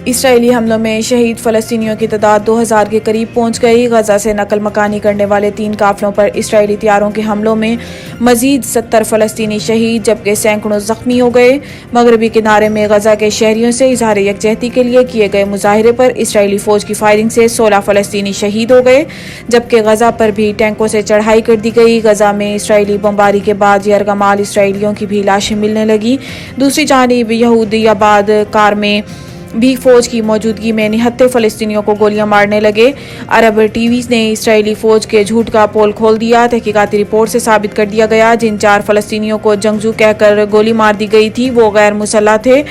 اسرائیلی حملوں میں شہید فلسطینیوں کی تعداد 2000 کے قریب پہنچ گئی۔ غزہ سے نقل مکانی کرنے والے 3 قافلوں پر اسرائیلی طیاروں کے حملوں میں مزید 70 فلسطینی شہید جبکہ سینکڑوں زخمی ہو گئے۔ مغربی کنارے میں غزہ کے شہریوں سے اظہار یکجہتی کے لیے کیے گئے مظاہرے پر اسرائیلی فوج کی فائرنگ سے 16 فلسطینی شہید ہو گئے جبکہ غزہ پر بھی ٹینکوں سے چڑھائی کر دی گئی۔ غزہ میں اسرائیلی بمباری کے بعد یرغمال اسرائیلیوں کی بھی لاشیں ملنے لگیں۔ دوسری جانب یہودی آباد کار میں بھی فوج کی موجودگی میں نہتے فلسطینیوں کو گولیاں مارنے لگے۔ عرب ٹی وی نے اسرائیلی فوج کے جھوٹ کا پول کھول دیا۔ تحقیقاتی رپورٹ سے ثابت کر دیا گیا جن 4 فلسطینیوں کو جنگجو کہہ کر گولی مار دی گئی تھی وہ غیر مسلح تھے۔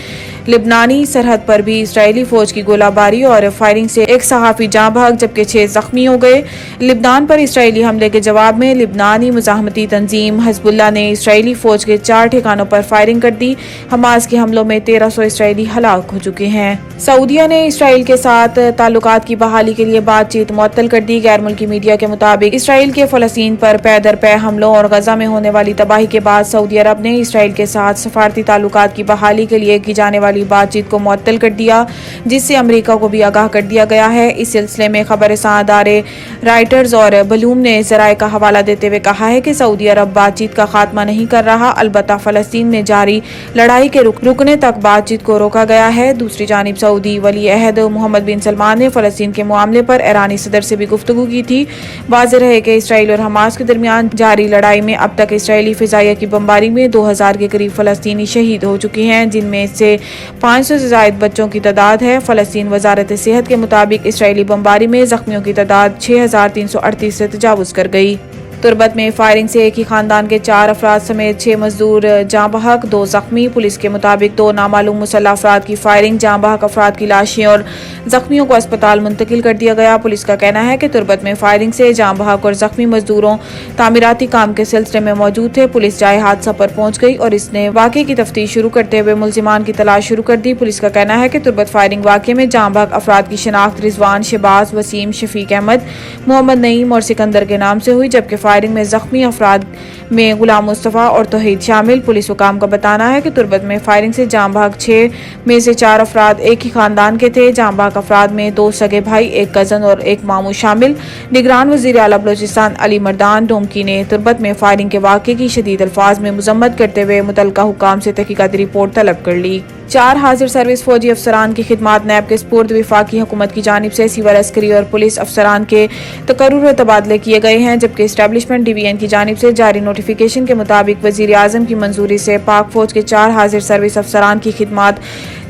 لبنانی سرحد پر بھی اسرائیلی فوج کی گولہ باری اور فائرنگ سے ایک صحافی جاں بحق جبکہ 6 زخمی ہو گئے۔ لبنان پر اسرائیلی حملے کے جواب میں لبنانی مزاحمتی تنظیم حزب اللہ نے اسرائیلی فوج کے 4 ٹھکانوں پر فائرنگ کر دی۔ حماس کے حملوں میں 1300 اسرائیلی ہلاک ہو چکے ہیں۔ سعودیہ نے اسرائیل کے ساتھ تعلقات کی بحالی کے لیے بات چیت معطل کر دی۔ غیر ملکی میڈیا کے مطابق اسرائیل کے فلسطین پر پے در پے حملوں اور غزہ میں ہونے والی تباہی کے بعد سعودی عرب نے اسرائیل کے ساتھ سفارتی تعلقات کی بحالی کے لیے کی جانے والی بات چیت کو معطل کر دیا جس سے امریکہ کو بھی آگاہ کر دیا گیا ہے۔ اس سلسلے میں خبر رساں ادارے رائٹرز اور بلوم نے ذرائع کا حوالہ دیتے ہوئے کہا ہے کہ سعودی عرب بات چیت کا خاتمہ نہیں کر رہا البتہ فلسطین میں جاری لڑائی کے رکنے تک بات چیت کو روکا گیا ہے۔ دوسری جانب سعودی ولی عہد محمد بن سلمان نے فلسطین کے معاملے پر ایرانی صدر سے بھی گفتگو کی تھی۔ واضح رہے کہ اسرائیل اور حماس کے درمیان جاری لڑائی میں اب تک اسرائیلی فضائیہ کی بمباری میں 2000 کے قریب فلسطینی شہید ہو چکے ہیں جن میں سے 500 سے زائد بچوں کی تعداد ہے۔ فلسطین وزارت صحت کے مطابق اسرائیلی بمباری میں زخمیوں کی تعداد 6338 سے تجاوز کر گئی۔ تربت میں فائرنگ سے ایک ہی خاندان کے 4 افراد سمیت 6 مزدور جاں بحق 2 زخمی۔ پولیس کے مطابق 2 نامعلوم مسلح افراد کی فائرنگ جاں بحق افراد کی لاشیں اور زخمیوں کو اسپتال منتقل کر دیا گیا۔ پولیس کا کہنا ہے کہ تربت میں فائرنگ سے جاں بحق اور زخمی مزدوروں تعمیراتی کام کے سلسلے میں موجود تھے۔ پولیس جائے حادثہ پر پہنچ گئی اور اس نے واقعے کی تفتیش شروع کرتے ہوئے ملزمان کی تلاش شروع کر دی۔ پولیس کا کہنا ہے کہ تربت فائرنگ واقعے میں جاں بحق افراد کی شناخت رضوان، شہباز، وسیم، شفیق احمد، محمد نعیم اور سکندر کے نام سے ہوئی جبکہ فائرنگ میں زخمی افراد میں غلام مصطفیٰ اور توحید شامل۔ پولیس حکام کا بتانا ہے کہ تربت میں فائرنگ سے جاں بحق 6 میں سے 4 افراد ایک ہی خاندان کے تھے۔ جاں بحق افراد میں 2 سگے بھائی، ایک کزن اور ایک ماموں شامل۔ نگران وزیر اعلیٰ بلوچستان علی مردان ڈومکی نے تربت میں فائرنگ کے واقعے کی شدید الفاظ میں مذمت کرتے ہوئے متعلقہ حکام سے تحقیقاتی رپورٹ طلب کر لی۔ 4 حاضر سروس فوجی افسران کی خدمات نیب کے سپرد وفاقی حکومت کی جانب سے سول عسکری اور پولیس افسران کے تقرر و تبادلے کیے گئے ہیں جبکہ اسٹیبلشمنٹ ڈی وی این کی جانب سے جاری نوٹیفیکیشن کے مطابق وزیر اعظم کی منظوری سے پاک فوج کے 4 حاضر سروس افسران کی خدمات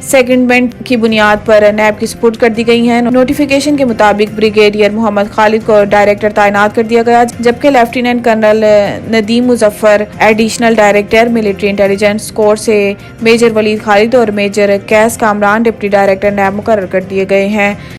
سیکنڈمنٹ کی بنیاد پر نیب کی سپرد کر دی گئی ہیں۔ نوٹیفیکیشن کے مطابق بریگیڈیئر محمد خالد کو ڈائریکٹر تعینات کر دیا گیا جبکہ lieutenant colonel Nadeem Muzaffar additional director military intelligence corps سے میجر ولید خالد اور major Qais Kamran deputy director NAB مقرر کر دیے گئے ہیں۔